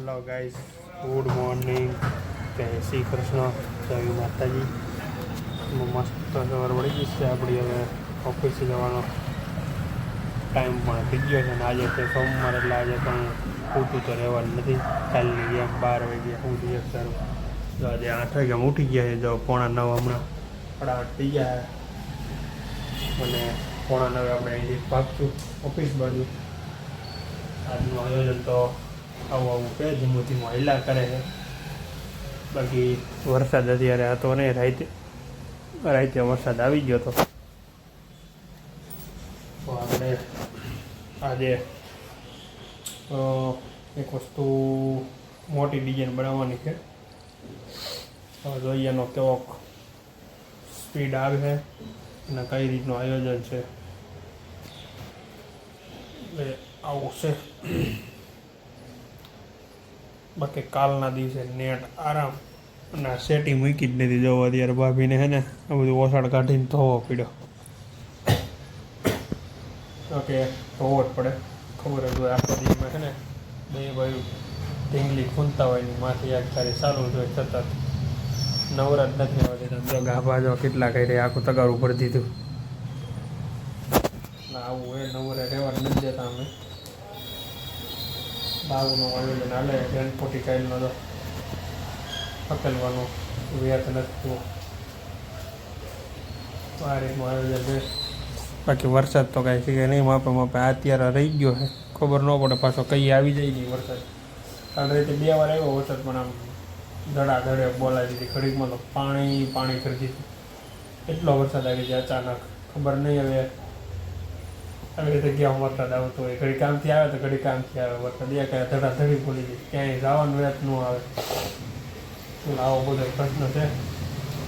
Hello guys, good morning, જય શ્રી કૃષ્ણ, જય માતાજી. મસ્ત સવાર વળી ગઈ છે આપણી. હવે ઓફિસે જવાનો ટાઈમ પણ થઈ ગયો છે. અને આજે છે સોમવાર, એટલે આજે પણ પૂરતું તો રહેવાનું નથી. કાલની જેમ 12 વાગ્યા સુધી એક સારું. તો આજે 8 વાગ્યામાં ઉઠી ગયા છે. જો 8:45 હમણાં 8:30 થઈ ગયા છે. અને 8:45 આપણે અહીંથી ભાગશું ઓફિસ બાજુ. આજનું આયોજન તો આવું કે ધીમું ધીમું હિલા કરે છે. બાકી વરસાદ અત્યારે હતો નહીં, રાતે વરસાદ આવી ગયો હતો. તો આપણે આજે એક વસ્તુ મોટી ડિઝાઇન બનાવવાની છે. જોઈએ એનો કેવો સ્પીડ આવે છે અને કઈ રીતનું આયોજન છે. એટલે આવું છે. બાકી કાલના દિવસે નેટ આરામ અને સેટિંગ મૂકી જ નથી. જવો અત્યારે ભાભીને છે ને આ બધું ઓસાડ કાઢીને ધોવો પડ્યો. ઓકે, ધોવો જ પડે, ખબર જ હોય. આખો દિવસમાં છે ને બે ભાઈ ઢીંગલી ખૂંદતા હોય ને માથે એક તારી ચાલુ જ હોય સતત. નવરાત નથી આવતી. તમે ગાભા જો કેટલા કરી આખું તગારું ભરી દીધું. આવું હોય નવરે રહેવા નથી દેતા અમે. બાવુનું આયોજન હાલે. 10:45 તો પકડવાનું વ્યાત નથી. આ રીતનું આયોજન છે. બાકી વરસાદ તો કાંઈ શીખે નહીં. માપે અત્યારે રહી ગયો છે, ખબર ન પડે પાછો કઈ આવી જાય નહીં વરસાદ. કાલ રીતે 2 વાર આવ્યો વરસાદ, પણ આમ ધડાધડે બોલાવી દીધી. ઘડીકમાં તો પાણી કરી દીધું. એટલો વરસાદ આવી જાય અચાનક, ખબર નહીં. હવે આવી રીતે ક્યાં વરસાદ આવતો હોય, ઘડી કામથી આવે તો ઘડી કામથી આવે વરસાદ. એ કાંઈ ધડાધડી બોલી જાય, ક્યાંય જવાનું વેત ન આવે. આવો બધો પ્રશ્ન છે.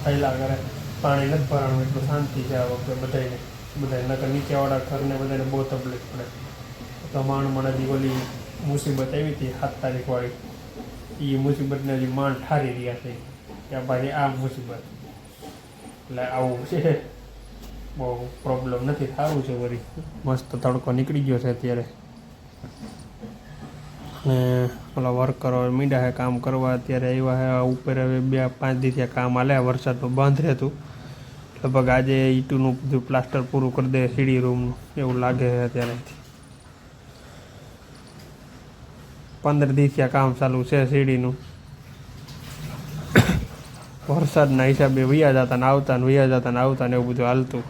થયેલા કરે પાણી નથી ભરાણું, એટલું શાંતિ છે આ વખતે બધાને. નકર નીચેવાળા ઘરને બધાને બહુ તકલીફ પડે. તો માંડ હજી ઓલી મુસીબત આવી હતી 7 તારીખવાળી, એ મુસીબતને હજી માંડ ઠારી રહ્યા છે કે ભાઈ આ મુસીબત. એટલે આવું છે, બહુ પ્રોબ્લેમ નથી. સારું છે. વળી મસ્ત તડકો નીકળી ગયો છે અત્યારે. અને ઓલા વર્કરો મીંડા છે કામ કરવા. અત્યારે આવ્યા છે ઉપર. હવે 2-5 દિવસથી કામ હાલે. વરસાદમાં બંધ રહેતું. લગભગ આજે ઈટુનું બધું પ્લાસ્ટર પૂરું કરી દે સીડી રૂમનું, એવું લાગે છે અત્યારે. 15 દિવસથી આ કામ ચાલુ છે સીડીનું. વરસાદના હિસાબે વૈયા જતા ને આવતા ને વૈયા જતા ને આવતા ને એવું બધું હાલતું.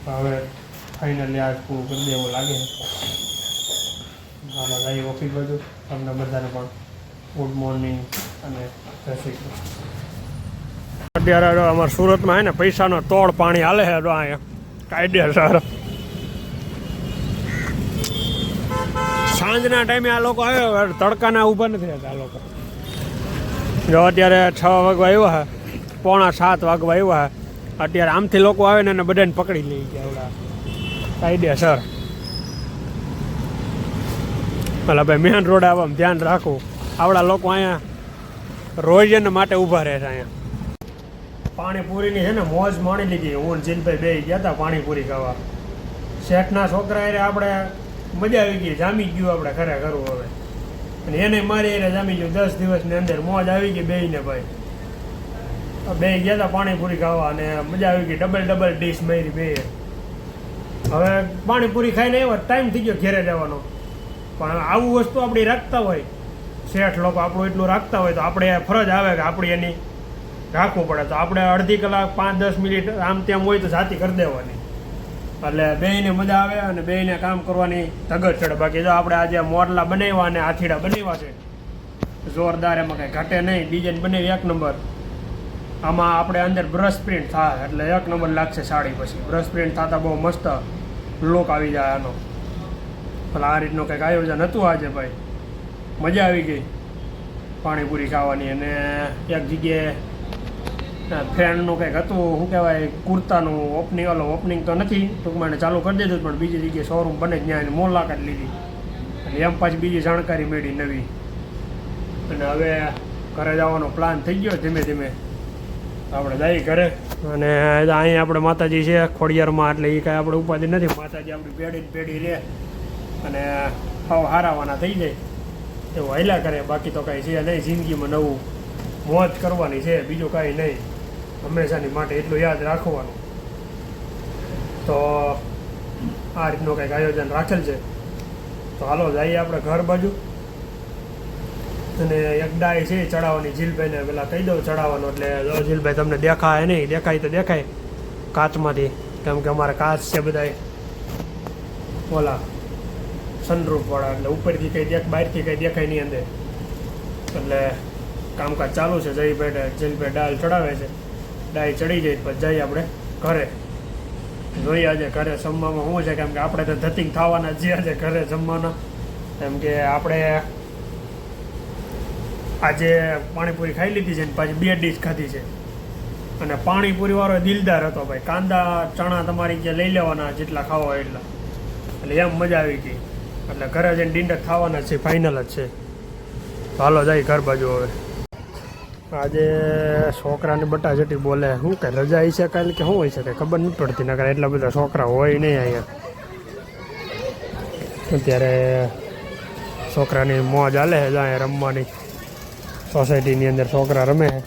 હવે ફાઇનલી આજ પૂરું કરી દે એવું લાગે છે. આમાં જઈએ ઓફિસ બાજુ. તમને બધાને પણ ગુડ મોર્નિંગ અને જય શ્રી કૃષ્ણ. અત્યારે અમારા સુરતમાં છે ને પૈસાનો તોડ પાણી હાલે છે. અહીંયા કાયદેસર સાંજના ટાઈમે આ લોકો આવ્યા, તડકાના ઊભા નથી રહેતા આ લોકો. જો અત્યારે 6 વાગવા આવ્યા છે, 6:45 વાગવા આવ્યા છે. અત્યારે આમથી લોકો આવે ને એને બધાને પકડી લઈ ગયા આવડા કાયદેસર. ભલા ભાઈ મેન રોડ આવવામાં ધ્યાન રાખવું. આવડા લોકો અહીંયા રોજન માટે ઊભા રહે છે. અહીંયા પાણીપુરીની છે ને મોજ માણી લીધી. હું જીલભાઈ બે ગયા હતા પાણીપુરી ખાવા. શેઠના છોકરા એટલે આપણે મજા આવી ગઈ, જામી ગયું આપણે ખરેખર. હવે અને એને મારી એને જામી ગયું. 10 દિવસની અંદર મોજ આવી ગઈ બેયને. ભાઈ બે ગયા હતા પાણીપુરી ખાવા અને મજા આવી ગઈ. ડબલ ડીશ મારી બે. હવે પાણીપુરી ખાઈને આવ્યો, ટાઈમ થઈ ગયો ઘેરે જવાનો. પણ આવું વસ્તુ આપણી રાખતા હોય, શેઠ લોકો આપણું એટલું રાખતા હોય, તો આપણે ફરજ આવે કે આપણી એની રાખવું પડે. તો આપણે અડધી કલાક 5-10 મિનિટ આમ તેમ હોય તો જાતી કરી દેવાની. એટલે બેયને મજા આવે અને બેયને કામ કરવાની ધગત ચડે. બાકી જો આપણે આજે મોરલા બનાવ્યા અને આથીડા બનાવ્યા છે જોરદાર, એમાં કંઈ ઘટે નહીં. ડિઝાઇન બનાવી 1 નંબર. આમાં આપણે અંદર બ્રશ પ્રિન્ટ થાય એટલે 1 નંબર લાગશે સાડી. પછી બ્રશ પ્રિન્ટ થતા બહુ મસ્ત લુક આવી જાય આનો. એટલે આ રીતનું કંઈક આયોજન હતું આજે. ભાઈ મજા આવી ગઈ પાણીપુરી ખાવાની. અને એક જગ્યાએ ફ્રેન્ડનું કંઈક હતું, શું કહેવાય, કુર્તાનું ઓપનિંગ તો નથી ટૂંકમાં ચાલુ કરી દીધું, પણ બીજી જગ્યાએ શોરૂમ બને ત્યાં એની મુલાકાત લીધી. અને એમ પાછી બીજી જાણકારી મળી નવી. અને હવે ઘરે જવાનો પ્લાન થઈ ગયો ધીમે ધીમે. આપણે જઈએ ઘરે. અને અહીંયા આપણે માતાજી છે ખોડિયારમાં, એટલે એ કાંઈ આપણે ઉપાધિ નથી. માતાજી આપણી પેઢી રહે અને હાવ હારાવાના થઈ જાય. એવું હાલ્યા કરે, બાકી તો કાંઈ છે નહીં જિંદગીમાં. નવું મોજ કરવાની છે, બીજું કાંઈ નહીં. હંમેશાની માટે એટલું યાદ રાખવાનું. તો આ રીતનું કંઈક આયોજન રાખેલ છે. તો હાલો જઈએ આપણે ઘર બાજુ. અને એક ડાય છે ચડાવવાની, જીલભાઈને પેલા કહી દઉં ચડાવવાનો. એટલે જો જીલભાઈ તમને દેખાય નહીં, દેખાય તો દેખાય કાચમાંથી, કેમ કે અમારે કાચ છે બધાય ઓલા સનરૂફવાળા, એટલે ઉપરથી કંઈ બહારથી કંઈ દેખાય નહીં અંદર. એટલે કામકાજ ચાલુ છે. જીલભાઈ ડાળ ચડાવે છે. ડાય ચડી જાય પછી જઈએ આપણે ઘરે. જોઈએ આજે ઘરે જમવામાં શું છે, કેમ કે આપણે તો ધતિંગ થવાના જ આજે ઘરે જમવાના. કેમ કે આપણે આજે પાણીપુરી ખાઈ લીધી છે ને પાછી 2 ડીશ ખાધી છે. અને પાણીપુરી વાળો દિલદાર હતો ભાઈ. કાંદા ચણા તમારી જે લઈ લેવાના જેટલા ખાવા હોય એટલા. એટલે એમ મજા આવી ગઈ. એટલે ઘરે જઈને ડિનર ખાવાના છે, ફાઇનલ જ છે. હાલો જાય ઘર બાજુ. હવે આજે છોકરાને બટાચટી બોલે શું કે રજા આવી છે કાલે કે શું હોય છે કંઈ ખબર નથી પડતી. નકર એટલા બધા છોકરા હોય નહીં અહીંયા. અત્યારે છોકરાની મોજ હાલે છે અહીંયા રમવાની. સોસાયટીની અંદર છોકરા રમે છે.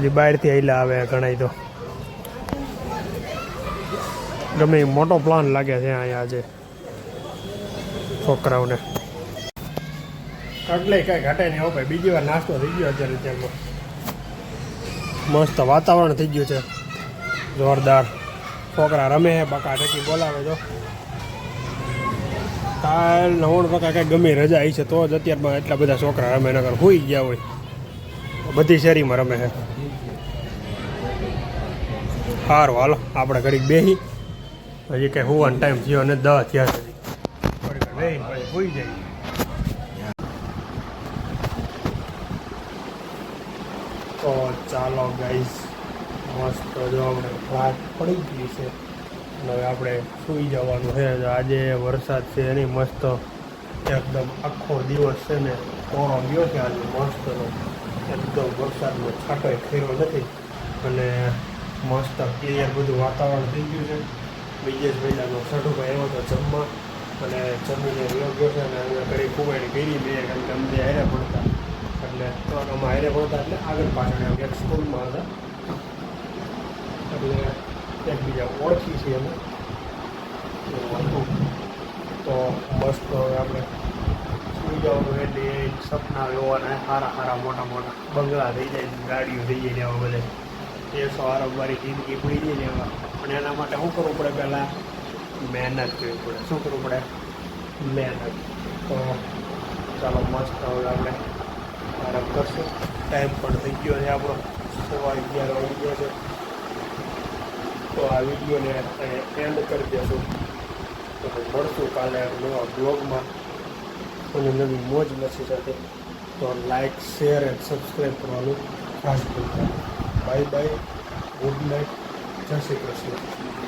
હજી બહારથી આવેલા આવે ઘણા. તો ગમે એ મોટો પ્લાન લાગે છે અહીંયા આજે છોકરાઓને. એટલે કાંઈ ઘટે નહીં હો ભાઈ. બીજી વાર નાસ્તો થઈ ગયો અત્યારે. અત્યારમાં મસ્ત વાતાવરણ થઈ ગયું છે જોરદાર. છોકરા રમે, બકા ટેકી બોલાવે. તો કાલ 90% કાંઈ ગમે રજા આવી છે તો જ અત્યારમાં એટલા બધા છોકરા રમે. નગર હોઈ ગયા હોય બધી શેરીમાં રમે છે. સારું હાલો આપણે ઘડીક બેસી. હજી કંઈ હોવાનો ટાઈમ થયો ને 10 થયા છે. બેસી પછી હોઈ જાય. તો ચાલો ગાઈસ, મસ્ત જો આપણે રાત પડી ગઈ છે. હવે આપણે સૂઈ જવાનું છે. આજે વરસાદ છે એની મસ્ત એકદમ આખો દિવસ છે ને કોરો ગયો છે આજે મસ્તનો. એકદમ વરસાદનો છાંટોય ખેરો નથી. અને મસ્ત ક્લિયર બધું વાતાવરણ થઈ ગયું છે. બીજે જ મહિનાનો સઢુભાઈ આવ્યો તો જમવા, અને જમીને યોગ્ય છે. અને અમે ઘડી કુવાડી કરી બે, કેમ કે અમને હારે પડતા. એટલે અમે હારે પડતા એટલે આગળ પાછળ એક સ્કૂલમાં હતા. એટલે એકબીજા ઓળખી છીએ અમે. તો મસ્ત હવે આપણે સુઈ જવાનું. એટલે એ સપના જોવાના સારા સારા મોટા મોટા બંગલા થઈ જાય, ગાડીઓ થઈ જાય એવા બધે. 100 આરબવાળી જિંદગી પડી જાય ને એવા. પણ એના માટે શું કરવું પડે? પહેલાં મહેનત કરવી પડે. શું કરવું પડે? મહેનત. તો ચાલો મસ્ત હવે આપણે આરામ કરશું. ટાઈમ પણ થઈ ગયો છે આપણો 11:15 વાગી ગયા છે. તો આ વિડીયોને એન્ડ કરી દેશું. તો મળશું કાલે નવા બ્લોગમાં અને નવી મોજ મસ્તી સાથે. તો લાઇક, શેર એન્ડ સબસ્ક્રાઈબ કરવાનું ખાસ ભૂલતા. બાય બાય, ગુડ નાઇટ, જય શ્રી કૃષ્ણ.